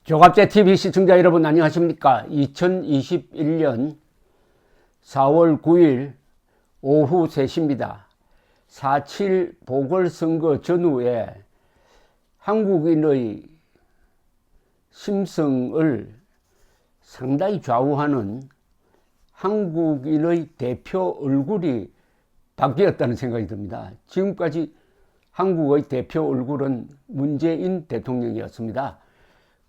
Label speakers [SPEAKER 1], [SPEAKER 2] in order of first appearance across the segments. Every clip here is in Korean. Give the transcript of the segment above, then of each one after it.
[SPEAKER 1] 조갑제TV 시청자 여러분 안녕하십니까. 2021년 4월 9일 오후 3시입니다. 4.7 보궐선거 전후에 한국인의 심성을 상당히 좌우하는 한국인의 대표 얼굴이 바뀌었다는 생각이 듭니다. 지금까지 한국의 대표 얼굴은 문재인 대통령이었습니다.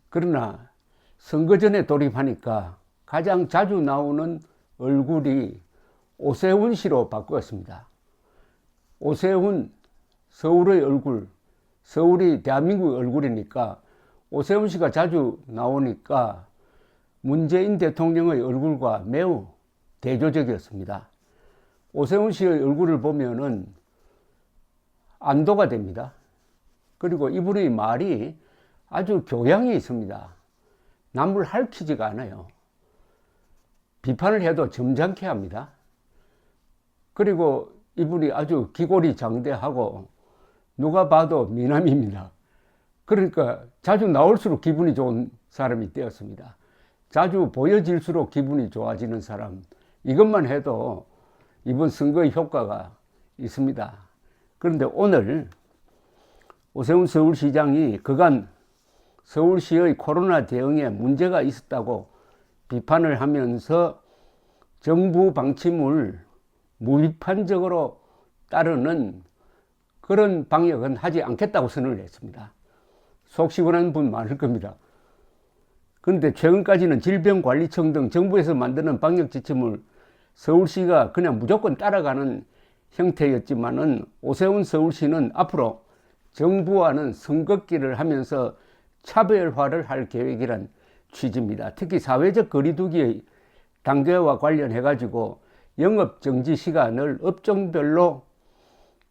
[SPEAKER 1] 그러나 선거 전에 돌입하니까 가장 자주 나오는 얼굴이 오세훈 씨로 바꾸었습니다. 오세훈, 서울의 얼굴, 서울이 대한민국의 얼굴이니까 오세훈 씨가 자주 나오니까 문재인 대통령의 얼굴과 매우 대조적이었습니다. 오세훈 씨의 얼굴을 보면은 안도가 됩니다. 그리고 이분의 말이 아주 교양이 있습니다. 남을 핥히지가 않아요. 비판을 해도 점잖게 합니다. 그리고 이분이 아주 기골이 장대하고 누가 봐도 미남입니다. 그러니까 자주 나올수록 기분이 좋은 사람이 되었습니다. 자주 보여질수록 기분이 좋아지는 사람, 이것만 해도 이번 선거의 효과가 있습니다. 그런데 오늘 오세훈 서울시장이 그간 서울시의 코로나 대응에 문제가 있었다고 비판을 하면서 정부 방침을 무비판적으로 따르는 그런 방역은 하지 않겠다고 선언을 했습니다. 속 시원한 분 많을 겁니다. 그런데 최근까지는 질병관리청 등 정부에서 만드는 방역 지침을 서울시가 그냥 무조건 따라가는 형태였지만은 오세훈 서울시는 앞으로 정부와는 선긋기를 하면서 차별화를 할 계획이란 취지입니다. 특히 사회적 거리두기의 단계와 관련해 가지고 영업 정지 시간을 업종별로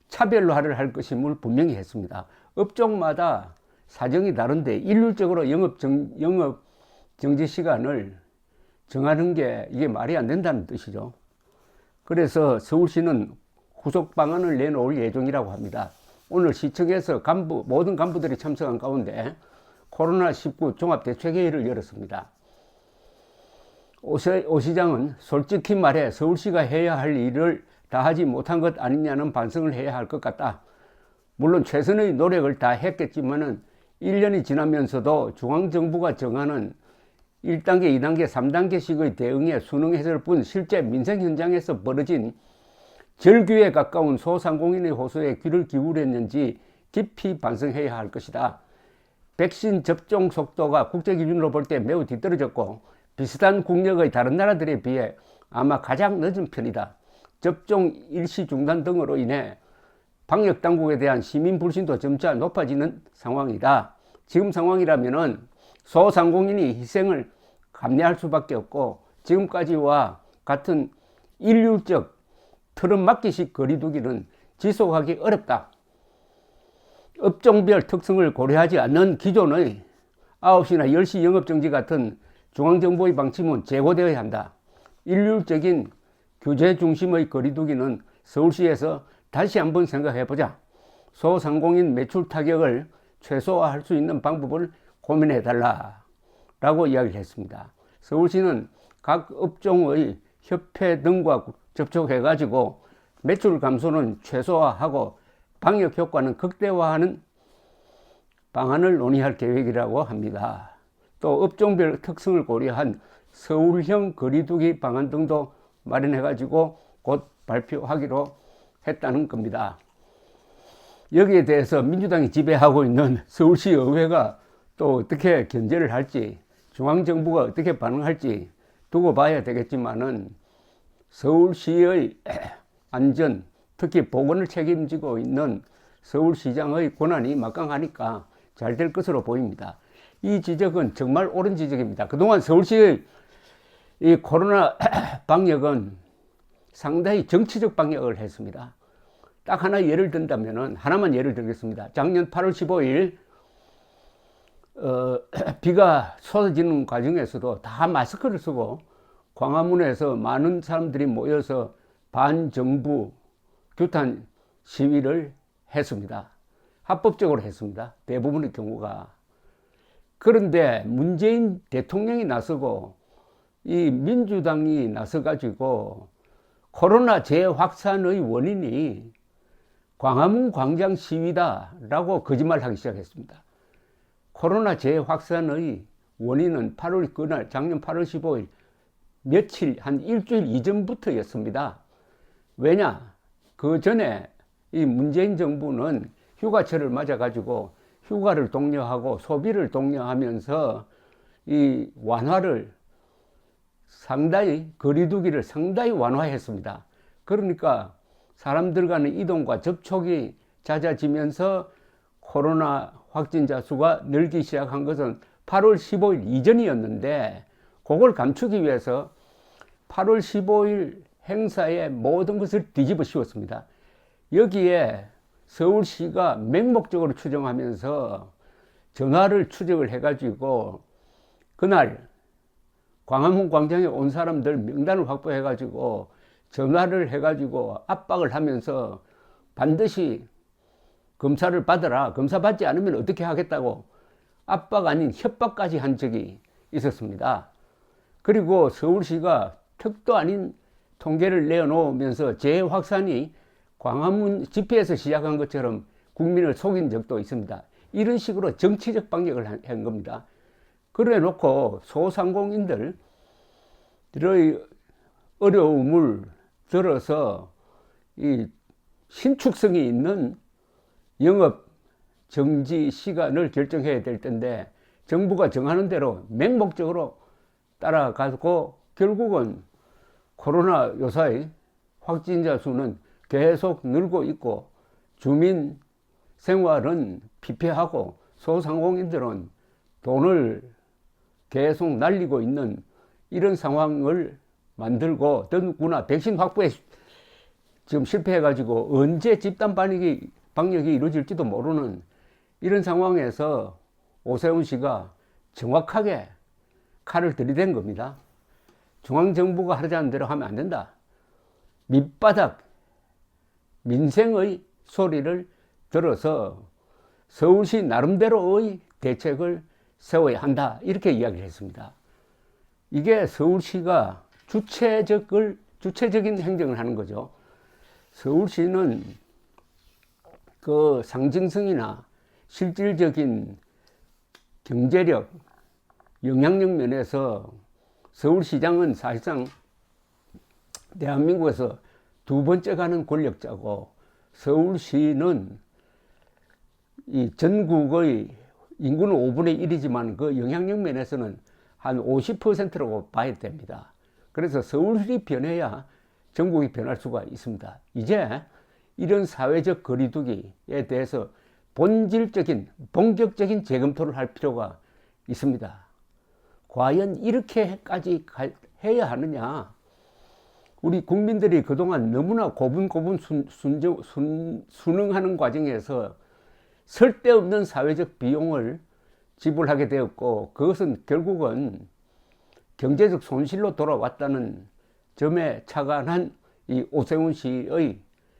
[SPEAKER 1] 차별화를 할 것임을 분명히 했습니다. 업종마다 사정이 다른데 일률적으로 영업 정지 시간을 정하는 게 이게 말이 안 된다는 뜻이죠. 그래서 서울시는 후속 방안을 내놓을 예정이라고 합니다. 오늘 시청에서 모든 간부들이 참석한 가운데 코로나19 종합대책회의를 열었습니다. 오 시장은 솔직히 말해 서울시가 해야 할 일을 다 하지 못한 것 아니냐는 반성을 해야 할 것 같다. 물론 최선의 노력을 다 했겠지만은 1년이 지나면서도 중앙정부가 정하는 1단계, 2단계, 3단계씩의 대응에 순응했을 뿐 실제 민생 현장에서 벌어진 절규에 가까운 소상공인의 호소에 귀를 기울였는지 깊이 반성해야 할 것이다. 백신 접종 속도가 국제 기준으로 볼 때 매우 뒤떨어졌고 비슷한 국력의 다른 나라들에 비해 아마 가장 늦은 편이다. 접종 일시 중단 등으로 인해 방역 당국에 대한 시민 불신도 점차 높아지는 상황이다. 지금 상황이라면은 소상공인이 희생을 감내할 수밖에 없고 지금까지와 같은 일률적 틀어막기식 거리두기는 지속하기 어렵다. 업종별 특성을 고려하지 않는 기존의 9시나 10시 영업정지 같은 중앙정부의 방침은 재고되어야 한다. 일률적인 규제 중심의 거리두기는 서울시에서 다시 한번 생각해보자. 소상공인 매출 타격을 최소화할 수 있는 방법을 고민해달라 라고 이야기를 했습니다. 서울시는 각 업종의 협회 등과 접촉해가지고 매출 감소는 최소화하고 방역 효과는 극대화하는 방안을 논의할 계획이라고 합니다. 또 업종별 특성을 고려한 서울형 거리두기 방안 등도 마련해가지고 곧 발표하기로 했다는 겁니다. 여기에 대해서 민주당이 지배하고 있는 서울시 의회가 또 어떻게 견제를 할지, 중앙정부가 어떻게 반응할지 두고 봐야 되겠지만은 서울시의 안전, 특히 보건을 책임지고 있는 서울시장의 권한이 막강하니까 잘 될 것으로 보입니다. 이 지적은 정말 옳은 지적입니다. 그동안 서울시의 이 코로나 방역은 상당히 정치적 방역을 했습니다. 딱 하나 예를 든다면은, 하나만 예를 들겠습니다. 작년 8월 15일, 비가 쏟아지는 과정에서도 다 마스크를 쓰고 광화문에서 많은 사람들이 모여서 반정부 규탄 시위를 했습니다. 합법적으로 했습니다. 대부분의 경우가. 그런데 문재인 대통령이 나서고 이 민주당이 나서가지고 코로나 재확산의 원인이 광화문 광장 시위다라고 거짓말하기 시작했습니다. 코로나 재확산의 원인은 그날 작년 8월 15일 며칠 한 일주일 이전부터였습니다. 왜냐? 그 전에 이 문재인 정부는 휴가철을 맞아가지고 휴가를 독려하고 소비를 독려하면서 이 완화를 상당히 거리두기를 상당히 완화했습니다. 그러니까 사람들 간의 이동과 접촉이 잦아지면서 코로나 확진자 수가 늘기 시작한 것은 8월 15일 이전이었는데 그걸 감추기 위해서 8월 15일 행사의 모든 것을 뒤집어 씌웠습니다. 여기에 서울시가 맹목적으로 추정하면서 전화를 추적을 해가지고 그날 광화문 광장에 온 사람들 명단을 확보해가지고 전화를 해가지고 압박을 하면서 반드시 검사를 받아라. 검사 받지 않으면 어떻게 하겠다고 압박 아닌 협박까지 한 적이 있었습니다. 그리고 서울시가 턱도 아닌 통계를 내어놓으면서 재확산이 광화문 집회에서 시작한 것처럼 국민을 속인 적도 있습니다. 이런 식으로 정치적 방역을 한 겁니다. 그래 놓고 소상공인들의 어려움을 들어서 이 신축성이 있는 영업 정지 시간을 결정해야 될 텐데 정부가 정하는 대로 맹목적으로 따라가고 결국은 코로나 요사이 확진자 수는 계속 늘고 있고 주민 생활은 피폐하고 소상공인들은 돈을 계속 날리고 있는 이런 상황을 만들고 더구나 백신 확보에 지금 실패해가지고 언제 집단 방역이 이루어질지도 모르는 이런 상황에서 오세훈 씨가 정확하게 칼을 들이댄 겁니다. 중앙정부가 하자는 대로 하면 안 된다. 밑바닥 민생의 소리를 들어서 서울시 나름대로의 대책을 세워야 한다. 이렇게 이야기를 했습니다. 이게 서울시가 주체적인 행정을 하는 거죠. 서울시는 그 상징성이나 실질적인 경제력, 영향력 면에서 서울시장은 사실상 대한민국에서 두 번째 가는 권력자고 서울시는 이 전국의 인구는 5분의 1이지만 그 영향력 면에서는 한 50%라고 봐야 됩니다. 그래서 서울시 변해야 전국이 변할 수가 있습니다. 이제 이런 사회적 거리두기에 대해서 본격적인 재검토를 할 필요가 있습니다. 과연 이렇게까지 해야 하느냐? 우리 국민들이 그동안 너무나 고분고분 순응하는 과정에서 쓸데없는 사회적 비용을 지불하게 되었고 그것은 결국은 경제적 손실로 돌아왔다는 점에 착안한 이 오세훈 씨의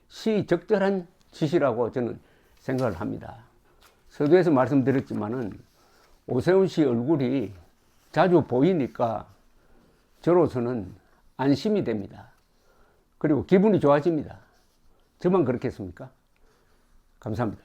[SPEAKER 1] 시적절한 지시라고 저는 생각을 합니다. 서두에서 말씀드렸지만은 오세훈 씨 얼굴이 자주 보이니까 저로서는 안심이 됩니다. 그리고 기분이 좋아집니다. 저만 그렇겠습니까? 감사합니다.